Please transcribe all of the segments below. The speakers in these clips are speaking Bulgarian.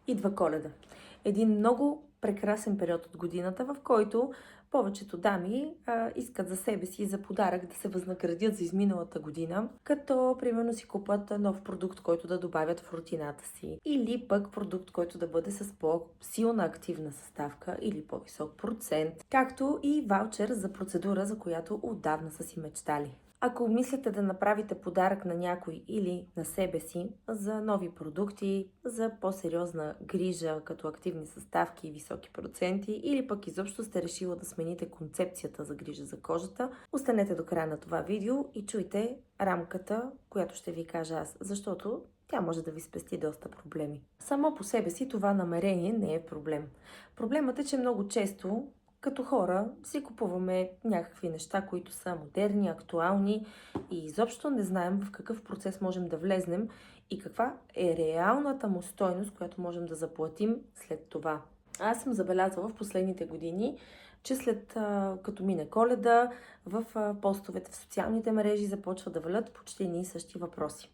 Идва Коледа. Един много прекрасен период от годината, в който повечето дами искат за себе си и за подарък да се възнаградят за изминалата година, като примерно си купат нов продукт, който да добавят в рутината си, или пък продукт, който да бъде с по-силна активна съставка или по-висок процент, както и ваучер за процедура, за която отдавна са си мечтали. Ако мислите да направите подарък на някой или на себе си за нови продукти, за по-сериозна грижа, като активни съставки и високи проценти, или пък изобщо сте решила да смените концепцията за грижа за кожата, останете до края на това видео и чуйте рамката, която ще ви кажа аз, защото тя може да ви спести доста проблеми. Само по себе си това намерение не е проблем. Проблемът е, че много често като хора си купуваме някакви неща, които са модерни, актуални и изобщо не знаем в какъв процес можем да влезнем и каква е реалната му стойност, която можем да заплатим след това. Аз съм забелязала в последните години, че след като мине Коледа, в постовете в социалните мрежи започват да валят почти едни и същи въпроси.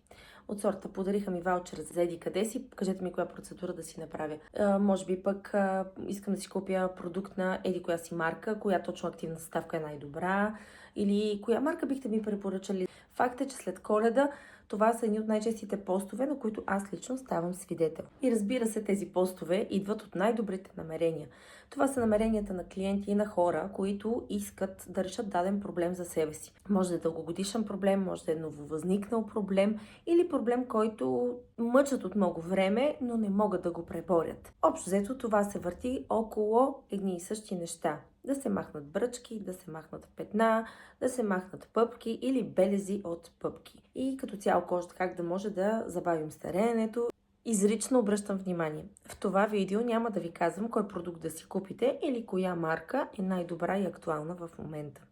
От сорта: подариха ми ваучер за еди къде си, кажете ми коя процедура да си направя. Може би пък искам да си купя продукт на еди коя си марка, коя точно активна съставка е най-добра, или коя марка бихте ми препоръчали. Факт е, че след Коледа това са едни от най-честите постове, на които аз лично ставам свидетел. И разбира се, тези постове идват от най-добрите намерения. Това са намеренията на клиенти и на хора, които искат да решат даден проблем за себе си. Може да е дългогодишен проблем, може да е нововъзникнал проблем или проблем, който мъчат от много време, но не могат да го преборят. Общо взето това се върти около едни и същи неща. Да се махнат бръчки, да се махнат петна, да се махнат пъпки или белези от пъпки. И като цяло кожата как да може да забавим стареенето. Изрично обръщам внимание. В това видео няма да ви казвам кой продукт да си купите или коя марка е най-добра и актуална в момента.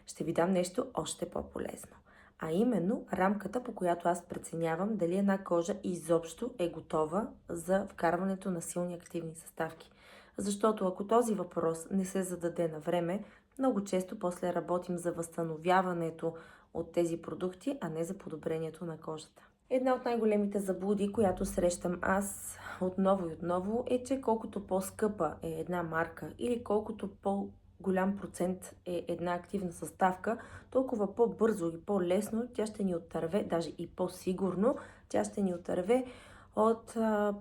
Ще ви дам нещо още по-полезно. А именно рамката, по която аз преценявам дали една кожа изобщо е готова за вкарването на силни активни съставки. Защото ако този въпрос не се зададе на време, много често после работим за възстановяването от тези продукти, а не за подобрението на кожата. Една от най-големите заблуди, която срещам аз отново и отново, е, че колкото по-скъпа е една марка или колкото по-голям процент е една активна съставка, толкова по-бързо и по-лесно тя ще ни отърве, даже и по-сигурно, тя ще ни отърве от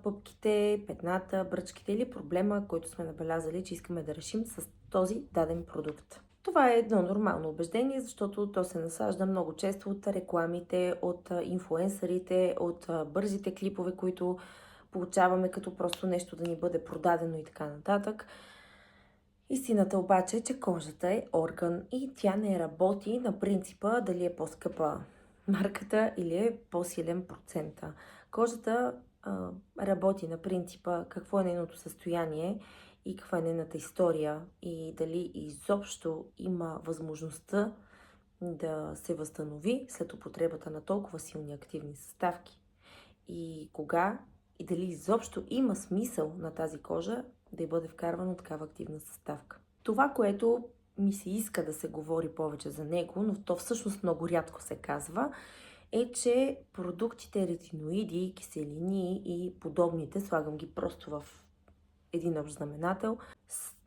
пъпките, петната, бръчките или проблема, който сме набелязали, че искаме да решим с този даден продукт. Това е едно нормално убеждение, защото то се насажда много често от рекламите, от инфлуенсърите, от бързите клипове, които получаваме като просто нещо да ни бъде продадено и така нататък. Истината обаче е, че кожата е орган и тя не работи на принципа дали е по-скъпа марката или е по-силен процента. Кожата работи на принципа какво е нейното състояние и каква е нейната история и дали изобщо има възможността да се възстанови след употребата на толкова силни активни съставки. И кога и дали изобщо има смисъл на тази кожа да й бъде вкарвана такава активна съставка. Това, което ми се иска да се говори повече за него, но то всъщност много рядко се казва, е, че продуктите ретиноиди, киселини и подобните, слагам ги просто в един общ знаменател,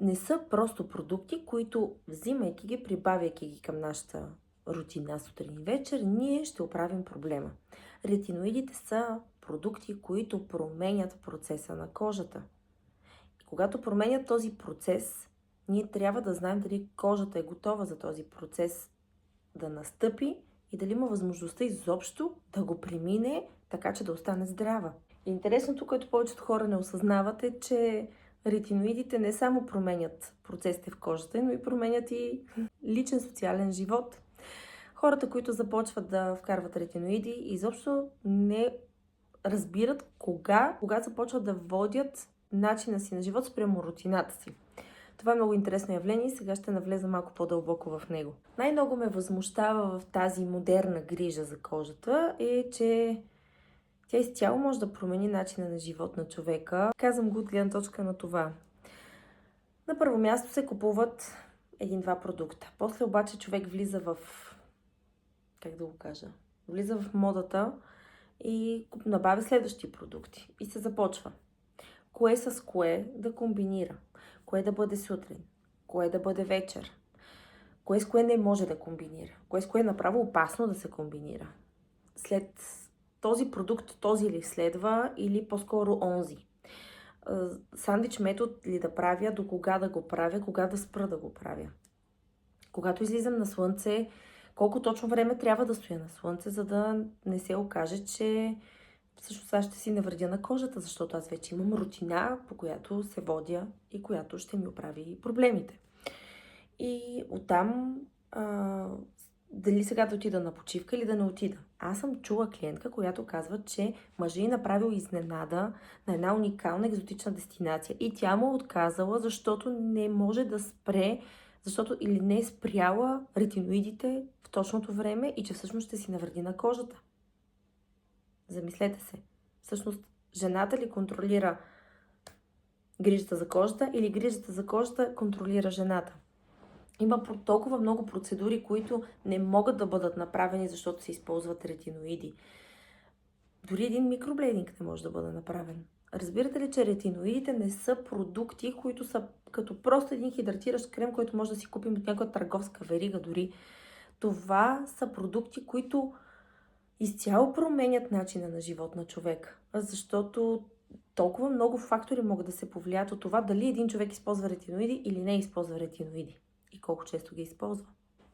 не са просто продукти, които взимайки ги, прибавяйки ги към нашата рутина сутрин и вечер, ние ще оправим проблема. Ретиноидите са продукти, които променят процеса на кожата. И когато променят този процес, ние трябва да знаем дали кожата е готова за този процес да настъпи и дали има възможността изобщо да го премине, така че да остане здрава. Интересното, което повечето хора не осъзнават, е, че ретиноидите не само променят процесите в кожата, но и променят и личен социален живот. Хората, които започват да вкарват ретиноиди, изобщо не разбират кога започват да водят начина си на живот спрямо рутината си. Това е много интересно явление и сега ще навлеза малко по-дълбоко в него. Най-много ме възмущава в тази модерна грижа за кожата е, че тя изцяло може да промени начина на живот на човека. Казвам го от гледна точка на това. На първо място се купуват един-два продукта. После обаче човек влиза в... Влиза в модата и набавя следващи продукти. И се започва. кое с кое да комбинира, кое да бъде сутрин, кое да бъде вечер, кое с кое не може да комбинира, кое с кое е направо опасно да се комбинира. След този продукт този ли следва или по-скоро онзи. Сандвич метод ли да правя, до кога да го правя, кога да спра да го правя. Когато излизам на слънце, колко точно време трябва да стоя на слънце, за да не се окаже, че всъщност аз ще си навредя на кожата, защото аз вече имам рутина, по която се водя и която ще ми оправи проблемите. И оттам дали сега да отида на почивка или да не отида. Аз съм чула клиентка, която казва, че мъжът ѝ направил изненада на една уникална екзотична дестинация и тя му отказала, защото не може да спре, защото или не е спряла ретиноидите в точното време и че всъщност ще си навреди на кожата. Замислете се. Всъщност, жената ли контролира грижата за кожата или грижата за кожата контролира жената? Има толкова много процедури, които не могат да бъдат направени, защото се използват ретиноиди. Дори един микроблейдинг не може да бъде направен. Разбирате ли, че ретиноидите не са продукти, които са като просто един хидратиращ крем, който може да си купим от някаква търговска верига дори. Това са продукти, които изцяло променят начина на живот на човек, защото толкова много фактори могат да се повлият от това дали един човек използва ретиноиди или не използва ретиноиди и колко често ги използва.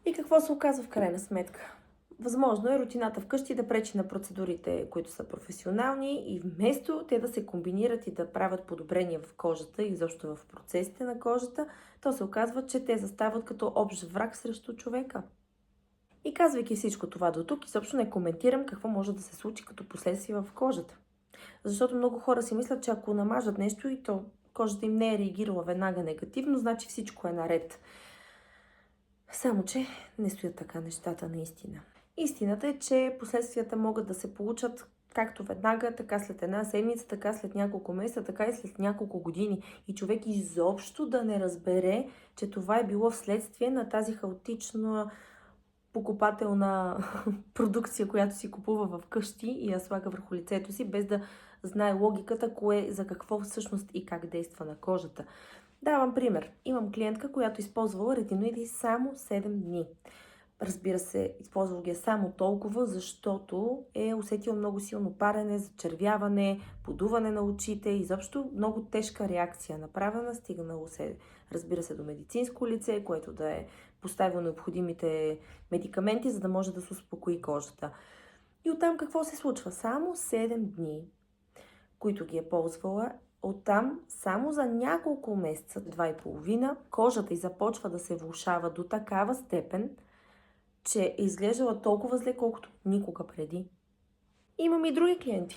И какво се оказва в крайна сметка? Възможно е рутината вкъщи да пречи на процедурите, които са професионални и вместо те да се комбинират и да правят подобрения в кожата и изобщо в процесите на кожата, то се оказва, че те застават като общ враг срещу човека. И казвайки всичко това до тук, изобщо не коментирам какво може да се случи като последствие в кожата. Защото много хора си мислят, че ако намажат нещо и то кожата им не е реагирала веднага негативно, значи всичко е наред. Само че не стоят така нещата наистина. Истината е, че последствията могат да се получат както веднага, така след една седмица, така след няколко месеца, така и след няколко години. И човек изобщо да не разбере, че това е било вследствие на тази хаотична покупателна продукция, която си купува вкъщи и я слага върху лицето си, без да знае логиката, кое за какво всъщност и как действа на кожата. Давам пример. Имам клиентка, която използвала ретиноиди само 7 дни. Разбира се, използвал ги само толкова, защото е усетила много силно парене, зачервяване, подуване на очите, изобщо много тежка реакция направена, стигнало се, разбира се, до медицинско лице, което да е поставило необходимите медикаменти, за да може да се успокои кожата. И оттам какво се случва? Само 7 дни, които ги е ползвала, оттам само за няколко месеца, 2,5, кожата й започва да се влошава до такава степен, че е изглеждала толкова зле, колкото никога преди. Имам и други клиенти.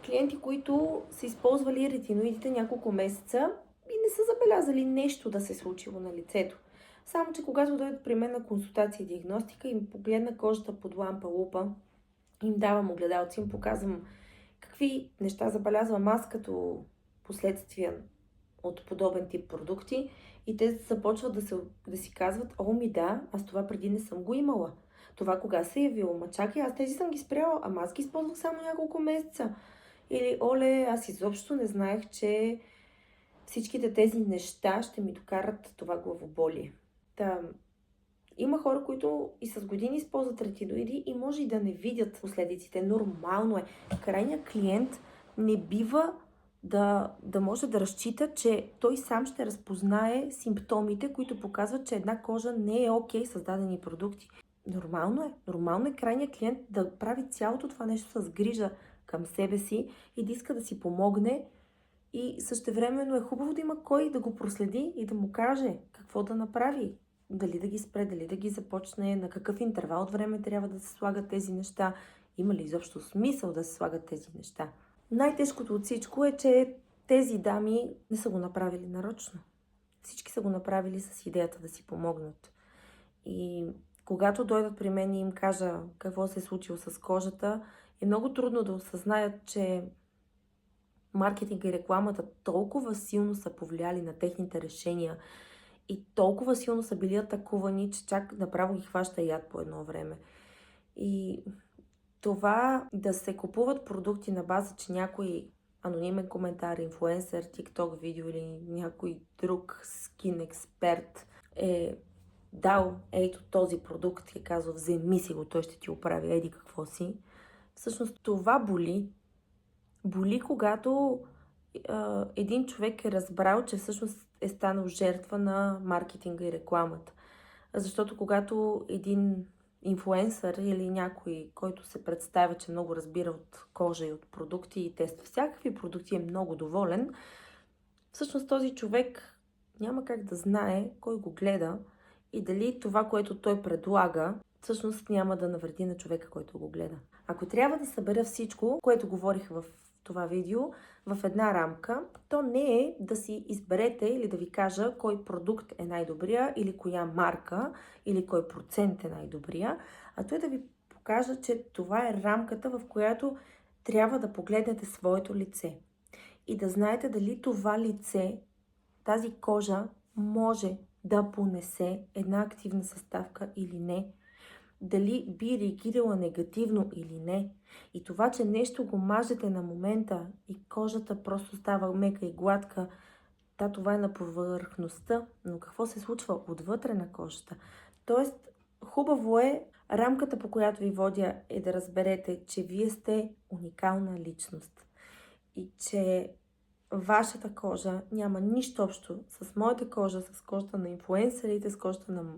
Клиенти, които са използвали ретиноидите няколко месеца и не са забелязали нещо да се е случило на лицето. Само, че когато дойдат при мен на консултация и диагностика, им погледна кожата под лампа лупа, им давам огледалци, им показвам какви неща забелязвам аз като последствия от подобен тип продукти и те започват да си казват: о, ми да, аз това преди не съм го имала. Това кога се е явило? Ма чакай, аз тези съм ги спряла, ама аз ги използвах само няколко месеца. Или, оле, аз изобщо не знаех, че всичките тези неща ще ми докарат това главоболие. Има хора, които и с години използват ретиноиди и може и да не видят последиците. Нормално е. Крайният клиент не бива да може да разчита, че той сам ще разпознае симптомите, които показват, че една кожа не е окей с дадени продукти. Нормално е. Нормално е крайният клиент да прави цялото това нещо с грижа към себе си и да иска да си помогне. И същевременно е хубаво да има кой да го проследи и да му каже какво да направи. Дали да ги спре, дали да ги започне, на какъв интервал от време трябва да се слагат тези неща. Има ли изобщо смисъл да се слагат тези неща? Най-тежкото от всичко е, че тези дами не са го направили нарочно. Всички са го направили с идеята да си помогнат. И когато дойдат при мен и им кажа какво се е случило с кожата, е много трудно да осъзнаят, че маркетинга и рекламата толкова силно са повлияли на техните решения и толкова силно са били атакувани, че чак направо ги хваща яд по едно време. И това да се купуват продукти на база, че някой анонимен коментар, инфлуенсър, TikTok видео или някой друг скин експерт е дал ето този продукт и е казал, вземи си го, той ще ти оправи еди какво си. Всъщност това боли. Боли, когато един човек е разбрал, че всъщност е станал жертва на маркетинга и рекламата. Защото когато един инфлуенсър или някой, който се представя, че много разбира от кожа и от продукти и тества всякакви продукти, е много доволен, всъщност този човек няма как да знае кой го гледа и дали това, което той предлага, всъщност няма да навреди на човека, който го гледа. Ако трябва да събера всичко, което говорих в това видео, в една рамка, то не е да си изберете или да ви кажа кой продукт е най-добрия или коя марка или кой процент е най-добрия, а то е да ви покажа, че това е рамката, в която трябва да погледнете своето лице и да знаете дали това лице, тази кожа може да понесе една активна съставка или не, дали би реагирала негативно или не. И това, че нещо го мажете на момента и кожата просто става мека и гладка, да, това е на повърхността, но какво се случва отвътре на кожата? Тоест, хубаво е, рамката, по която ви водя, е да разберете, че вие сте уникална личност и че вашата кожа няма нищо общо с моята кожа, с кожата на инфлуенсърите, с кожата на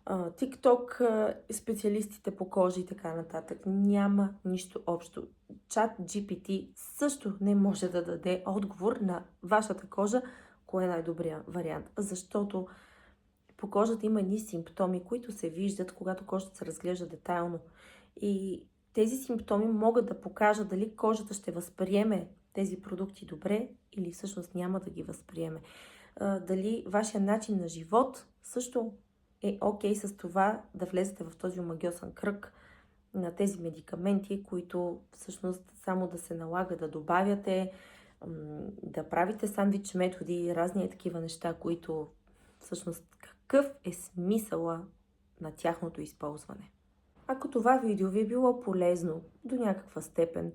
TikTok, специалистите по кожа и така нататък. Няма нищо общо. Чат GPT също не може да даде отговор на вашата кожа, кое е най-добрият вариант. Защото по кожата има едни симптоми, които се виждат, когато кожата се разглежда детайлно. И тези симптоми могат да покажат дали кожата ще възприеме тези продукти добре или всъщност няма да ги възприеме. Дали вашия начин на живот също е окей с това да влезете в този омагьосан кръг на тези медикаменти, които всъщност само да се налага да добавяте, да правите сандвич методи и разни такива неща, които всъщност какъв е смисъла на тяхното използване. Ако това видео ви е било полезно до някаква степен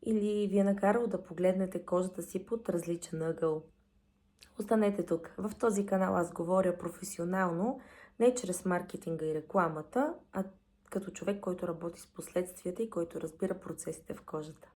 или ви е накарало да погледнете кожата си под различен ъгъл, останете тук. В този канал аз говоря професионално, не чрез маркетинга и рекламата, а като човек, който работи с последствията и който разбира процесите в кожата.